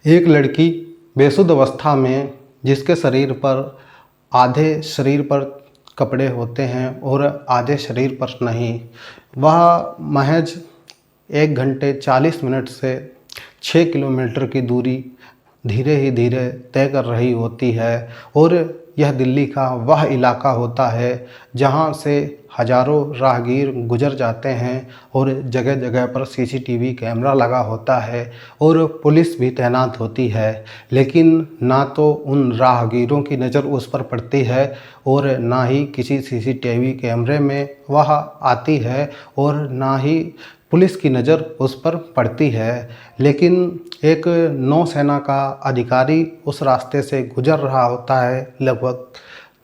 एक लड़की बेसुध अवस्था में जिसके आधे शरीर पर कपड़े होते हैं और आधे शरीर पर नहीं, वह महज 1 घंटे 40 मिनट से 6 किलोमीटर की दूरी धीरे ही धीरे तय कर रही होती है। और यह दिल्ली का वह इलाका होता है जहां से हज़ारों राहगीर गुजर जाते हैं और जगह जगह पर सीसीटीवी कैमरा लगा होता है और पुलिस भी तैनात होती है। लेकिन ना तो उन राहगीरों की नज़र उस पर पड़ती है और ना ही किसी सीसीटीवी कैमरे में वह आती है और ना ही पुलिस की नज़र उस पर पड़ती है। लेकिन एक नौसेना का अधिकारी उस रास्ते से गुजर रहा होता है। लगभग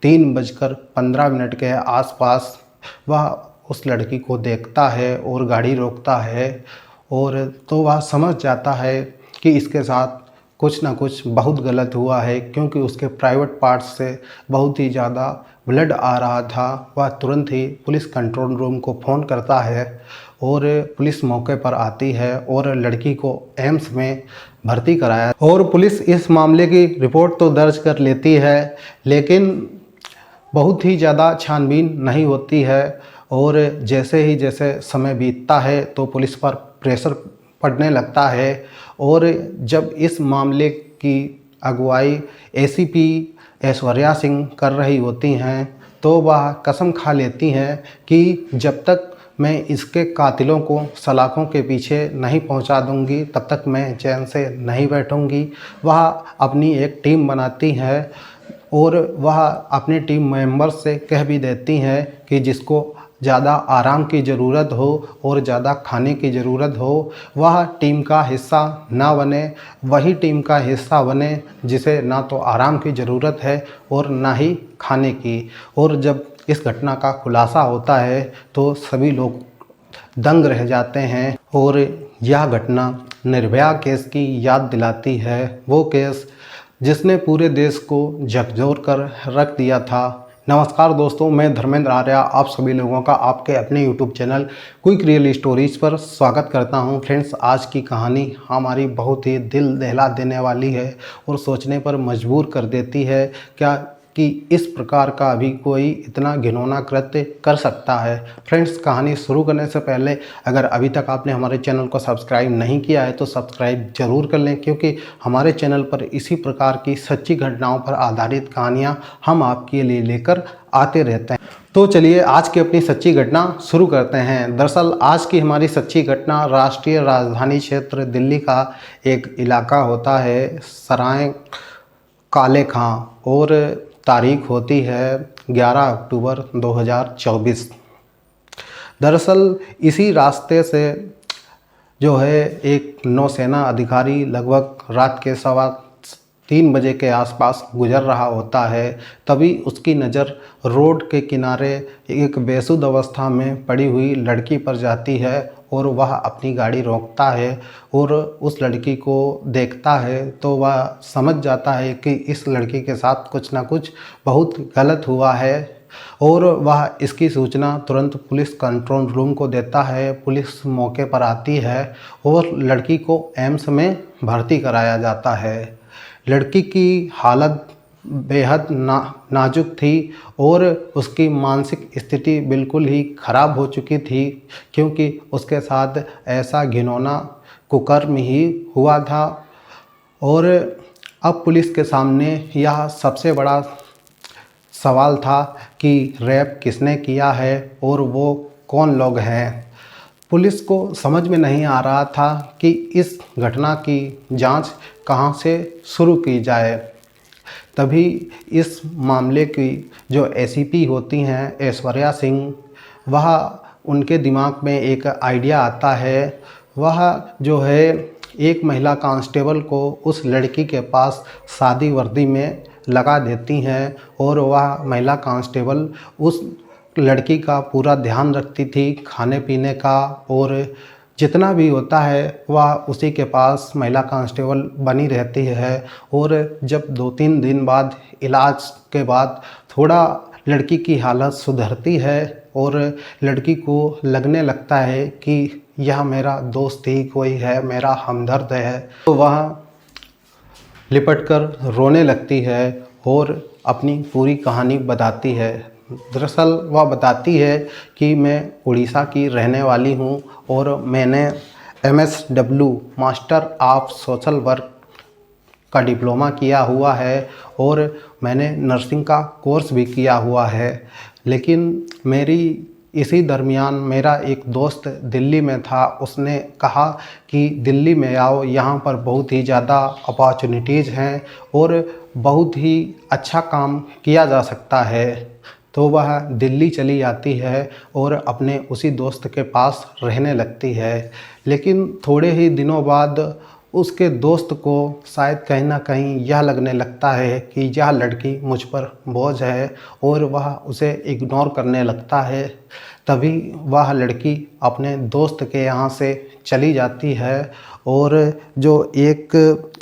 3:15 के आसपास वह उस लड़की को देखता है और गाड़ी रोकता है और तो वह समझ जाता है कि इसके साथ कुछ ना कुछ बहुत गलत हुआ है, क्योंकि उसके प्राइवेट पार्ट्स से बहुत ही ज़्यादा ब्लड आ रहा था। वह तुरंत ही पुलिस कंट्रोल रूम को फ़ोन करता है और पुलिस मौके पर आती है और लड़की को एम्स में भर्ती कराया और पुलिस इस मामले की रिपोर्ट तो दर्ज कर लेती है, लेकिन बहुत ही ज़्यादा छानबीन नहीं होती है। और जैसे समय बीतता है तो पुलिस पर प्रेशर पड़ने लगता है और जब इस मामले की अगुवाई एसीपी ऐश्वर्या सिंह कर रही होती हैं तो वह कसम खा लेती हैं कि जब तक मैं इसके कातिलों को सलाखों के पीछे नहीं पहुंचा दूंगी तब तक मैं चैन से नहीं बैठूंगी। वह अपनी एक टीम बनाती हैं और वह अपने टीम मेंबर से कह भी देती हैं कि जिसको ज़्यादा आराम की ज़रूरत हो और ज़्यादा खाने की ज़रूरत हो वह टीम का हिस्सा ना बने, वही टीम का हिस्सा बने जिसे ना तो आराम की ज़रूरत है और ना ही खाने की। और जब इस घटना का खुलासा होता है तो सभी लोग दंग रह जाते हैं और यह घटना निर्भया केस की याद दिलाती है। वो केस जिसने पूरे देश को झकझोर कर रख दिया था। नमस्कार दोस्तों, मैं धर्मेंद्र आर्य आप सभी लोगों का आपके अपने YouTube channel quick real stories पर स्वागत करता हूं। फ्रेंड्स, आज की कहानी हमारी बहुत ही दिल दहला देने वाली है और सोचने पर मजबूर कर देती है क्या कि इस प्रकार का भी कोई इतना घिनौना कृत्य कर सकता है। फ्रेंड्स, कहानी शुरू करने से पहले अगर अभी तक आपने हमारे चैनल को सब्सक्राइब नहीं किया है तो सब्सक्राइब जरूर कर लें, क्योंकि हमारे चैनल पर इसी प्रकार की सच्ची घटनाओं पर आधारित कहानियां हम आपके लिए लेकर आते रहते हैं। तो चलिए आज की अपनी सच्ची घटना शुरू करते हैं। दरअसल आज की हमारी सच्ची घटना राष्ट्रीय राजधानी क्षेत्र दिल्ली का एक इलाका होता है, सराय काले खां, और तारीख होती है 11 अक्टूबर 2024। दरअसल इसी रास्ते से जो है एक नौसेना अधिकारी लगभग रात के 3:15 के आसपास गुजर रहा होता है। तभी उसकी नज़र रोड के किनारे एक बेसुध अवस्था में पड़ी हुई लड़की पर जाती है और वह अपनी गाड़ी रोकता है और उस लड़की को देखता है तो वह समझ जाता है कि इस लड़की के साथ कुछ ना कुछ बहुत गलत हुआ है और वह इसकी सूचना तुरंत पुलिस कंट्रोल रूम को देता है। पुलिस मौके पर आती है और लड़की को एम्स में भर्ती कराया जाता है। लड़की की हालत बेहद नाजुक थी और उसकी मानसिक स्थिति बिल्कुल ही ख़राब हो चुकी थी, क्योंकि उसके साथ ऐसा घिनौना कुकर्म ही हुआ था। और अब पुलिस के सामने यह सबसे बड़ा सवाल था कि रेप किसने किया है और वो कौन लोग हैं। पुलिस को समझ में नहीं आ रहा था कि इस घटना की जांच कहां से शुरू की जाए। तभी इस मामले की जो एसीपी होती हैं ऐश्वर्या सिंह, वह उनके दिमाग में एक आइडिया आता है। वह जो है एक महिला कांस्टेबल को उस लड़की के पास सादी वर्दी में लगा देती हैं और वह महिला कांस्टेबल उस लड़की का पूरा ध्यान रखती थी, खाने पीने का और जितना भी होता है वह उसी के पास महिला कांस्टेबल बनी रहती है। और जब 2-3 दिन बाद इलाज के बाद थोड़ा लड़की की हालत सुधरती है और लड़की को लगने लगता है कि यह मेरा दोस्त ही कोई है, मेरा हमदर्द है, तो वह लिपट कर रोने लगती है और अपनी पूरी कहानी बताती है। दरअसल वह बताती है कि मैं उड़ीसा की रहने वाली हूँ और मैंने MSW master of social work का डिप्लोमा किया हुआ है और मैंने नर्सिंग का कोर्स भी किया हुआ है। लेकिन मेरी इसी दरमियान मेरा एक दोस्त दिल्ली में था, उसने कहा कि दिल्ली में आओ, यहाँ पर बहुत ही ज़्यादा अपॉर्चुनिटीज़ हैं और बहुत ही अच्छा काम किया जा सकता है। तो वह दिल्ली चली जाती है और अपने उसी दोस्त के पास रहने लगती है। लेकिन थोड़े ही दिनों बाद उसके दोस्त को शायद कहीं ना कहीं यह लगने लगता है कि यह लड़की मुझ पर बोझ है और वह उसे इग्नोर करने लगता है। तभी वह लड़की अपने दोस्त के यहाँ से चली जाती है और जो एक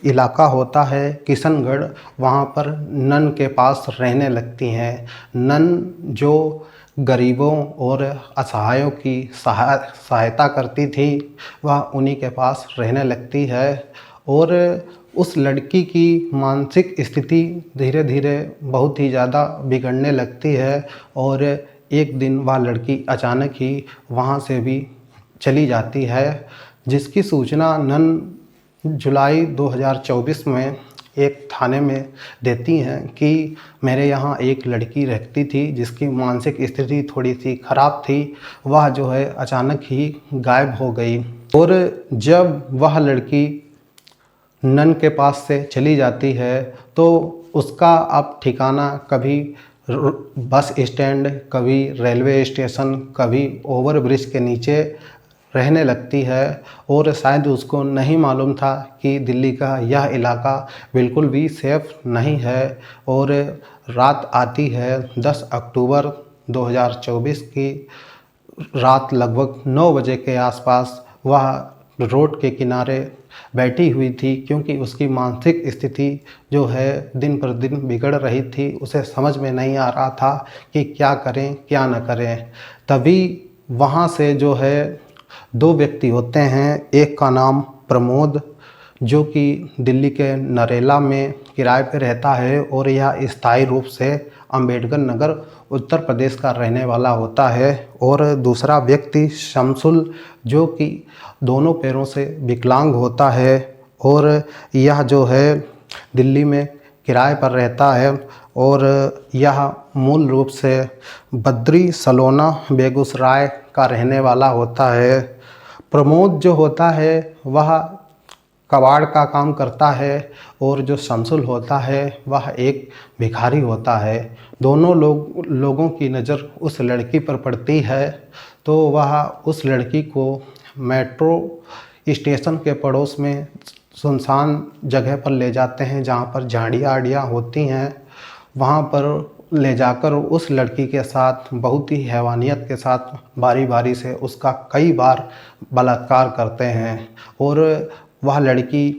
इलाका होता है किशनगढ़, वहाँ पर नन के पास रहने लगती हैं। नन जो गरीबों और असहायों की सहायता करती थी, वह उन्हीं के पास रहने लगती है और उस लड़की की मानसिक स्थिति धीरे धीरे बहुत ही ज़्यादा बिगड़ने लगती है और एक दिन वह लड़की अचानक ही वहाँ से भी चली जाती है, जिसकी सूचना नन जुलाई 2024 में एक थाने में देती हैं कि मेरे यहाँ एक लड़की रहती थी जिसकी मानसिक स्थिति थोड़ी सी ख़राब थी, वह जो है अचानक ही गायब हो गई। और जब वह लड़की नन के पास से चली जाती है तो उसका अब ठिकाना कभी बस स्टैंड, कभी रेलवे स्टेशन, कभी ओवर ब्रिज के नीचे रहने लगती है और शायद उसको नहीं मालूम था कि दिल्ली का यह इलाका बिल्कुल भी सेफ़ नहीं है। और रात आती है 10 अक्टूबर 2024 की रात लगभग 9 बजे के आसपास वह रोड के किनारे बैठी हुई थी, क्योंकि उसकी मानसिक स्थिति जो है दिन पर दिन बिगड़ रही थी। उसे समझ में नहीं आ रहा था कि क्या करें क्या न करें। तभी वहाँ से जो है 2 व्यक्ति होते हैं, एक का नाम प्रमोद जो कि दिल्ली के नरेला में किराए पे रहता है और यह स्थायी रूप से अंबेडकर नगर उत्तर प्रदेश का रहने वाला होता है, और दूसरा व्यक्ति शमसुल जो कि दोनों पैरों से विकलांग होता है और यह जो है दिल्ली में किराए पर रहता है और यह मूल रूप से बद्री सलोना बेगूसराय का रहने वाला होता है। प्रमोद जो होता है वह कबाड़ का काम करता है और जो शमसुल होता है वह एक भिखारी होता है। दोनों लोगों की नज़र उस लड़की पर पड़ती है तो वह उस लड़की को मेट्रो स्टेशन के पड़ोस में सुनसान जगह पर ले जाते हैं जहाँ पर झाड़ियाँ आड़ियाँ होती हैं। वहाँ पर ले जाकर उस लड़की के साथ बहुत ही हैवानियत के साथ बारी बारी से उसका कई बार बलात्कार करते हैं और वह लड़की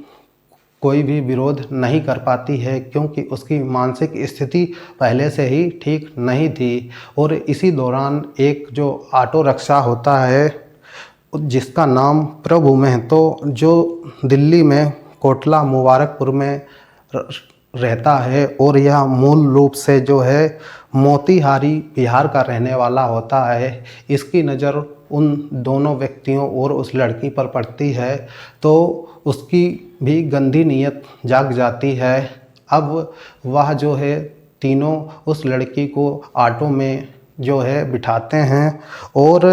कोई भी विरोध नहीं कर पाती है, क्योंकि उसकी मानसिक स्थिति पहले से ही ठीक नहीं थी। और इसी दौरान एक जो ऑटो रिक्शा होता है जिसका नाम प्रभु महतो, जो दिल्ली में कोटला मुबारकपुर में रहता है और यह मूल रूप से जो है मोतीहारी बिहार का रहने वाला होता है, इसकी नज़र उन दोनों व्यक्तियों और उस लड़की पर पड़ती है तो उसकी भी गंदी नीयत जाग जाती है। अब वह जो है तीनों उस लड़की को ऑटो में जो है बिठाते हैं और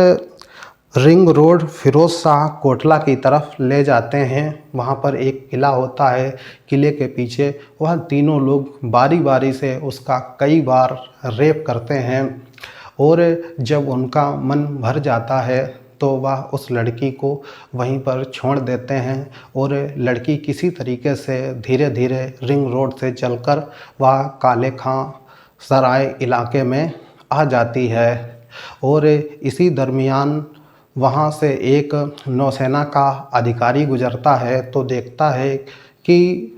रिंग रोड फिरोज शाह कोटला की तरफ ले जाते हैं। वहाँ पर एक किला होता है, किले के पीछे वह तीनों लोग बारी बारी से उसका कई बार रेप करते हैं और जब उनका मन भर जाता है तो वह उस लड़की को वहीं पर छोड़ देते हैं और लड़की किसी तरीके से धीरे धीरे रिंग रोड से चलकर वह काले खां सराय इलाके में आ जाती है। और इसी दरमियान वहाँ से एक नौसेना का अधिकारी गुजरता है तो देखता है कि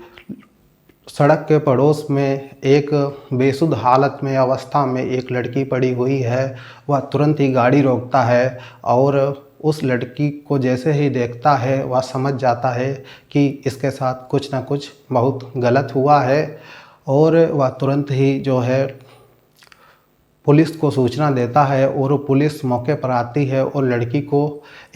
सड़क के पड़ोस में एक बेसुध हालत में अवस्था में एक लड़की पड़ी हुई है। वह तुरंत ही गाड़ी रोकता है और उस लड़की को जैसे ही देखता है वह समझ जाता है कि इसके साथ कुछ ना कुछ बहुत गलत हुआ है और वह तुरंत ही जो है पुलिस को सूचना देता है और पुलिस मौके पर आती है और लड़की को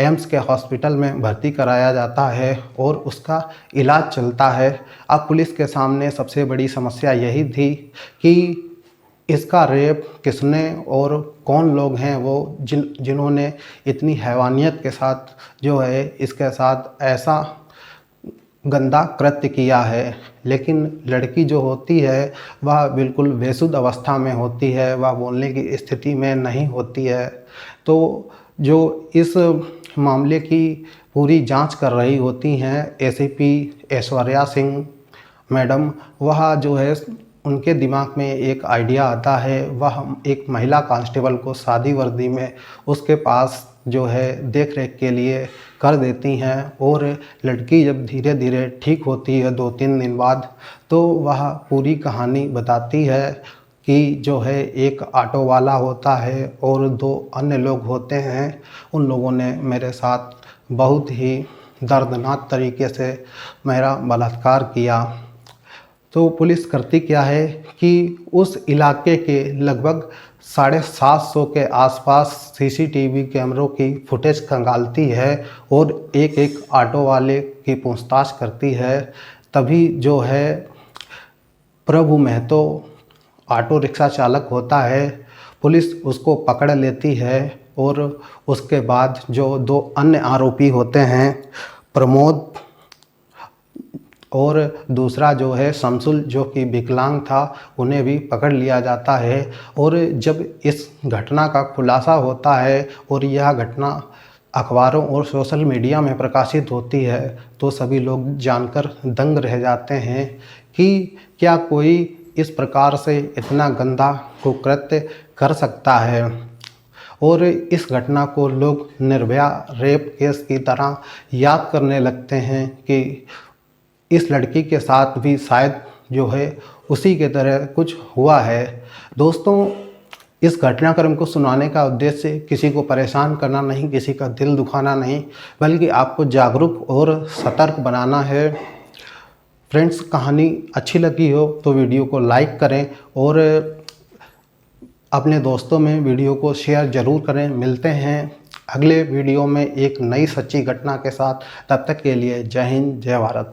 एम्स के हॉस्पिटल में भर्ती कराया जाता है और उसका इलाज चलता है। अब पुलिस के सामने सबसे बड़ी समस्या यही थी कि इसका रेप किसने और कौन लोग हैं वो जिन्होंने इतनी हैवानियत के साथ जो है इसके साथ ऐसा गंदा कृत्य किया है। लेकिन लड़की जो होती है वह बिल्कुल बेसुध अवस्था में होती है, वह बोलने की स्थिति में नहीं होती है। तो जो इस मामले की पूरी जांच कर रही होती हैं एसीपी ऐश्वर्या सिंह मैडम, वह जो है उनके दिमाग में एक आइडिया आता है। वह एक महिला कांस्टेबल को सादी वर्दी में उसके पास जो है देख रेख के लिए कर देती हैं और लड़की जब धीरे धीरे ठीक होती है 2-3 दिन बाद, तो वह पूरी कहानी बताती है कि जो है एक ऑटो वाला होता है और 2 अन्य लोग होते हैं। उन लोगों ने मेरे साथ बहुत ही दर्दनाक तरीके से मेरा बलात्कार किया। तो पुलिस करती क्या है कि उस इलाके के लगभग 750 के आसपास सीसीटीवी कैमरों की फुटेज खंगालती है और एक एक ऑटो वाले की पूछताछ करती है। तभी जो है प्रभु महतो ऑटो रिक्शा चालक होता है, पुलिस उसको पकड़ लेती है और उसके बाद जो 2 अन्य आरोपी होते हैं, प्रमोद और दूसरा जो है शमसुल जो कि विकलांग था, उन्हें भी पकड़ लिया जाता है। और जब इस घटना का खुलासा होता है और यह घटना अखबारों और सोशल मीडिया में प्रकाशित होती है तो सभी लोग जानकर दंग रह जाते हैं कि क्या कोई इस प्रकार से इतना गंदा कुकृत्य कर सकता है। और इस घटना को लोग निर्भया रेप केस की तरह याद करने लगते हैं कि इस लड़की के साथ भी शायद जो है उसी के तरह कुछ हुआ है। दोस्तों, इस घटनाक्रम को सुनाने का उद्देश्य किसी को परेशान करना नहीं, किसी का दिल दुखाना नहीं, बल्कि आपको जागरूक और सतर्क बनाना है। फ्रेंड्स, कहानी अच्छी लगी हो तो वीडियो को लाइक करें और अपने दोस्तों में वीडियो को शेयर ज़रूर करें। मिलते हैं अगले वीडियो में एक नई सच्ची घटना के साथ। तब तक के लिए जय हिंद, जय भारत।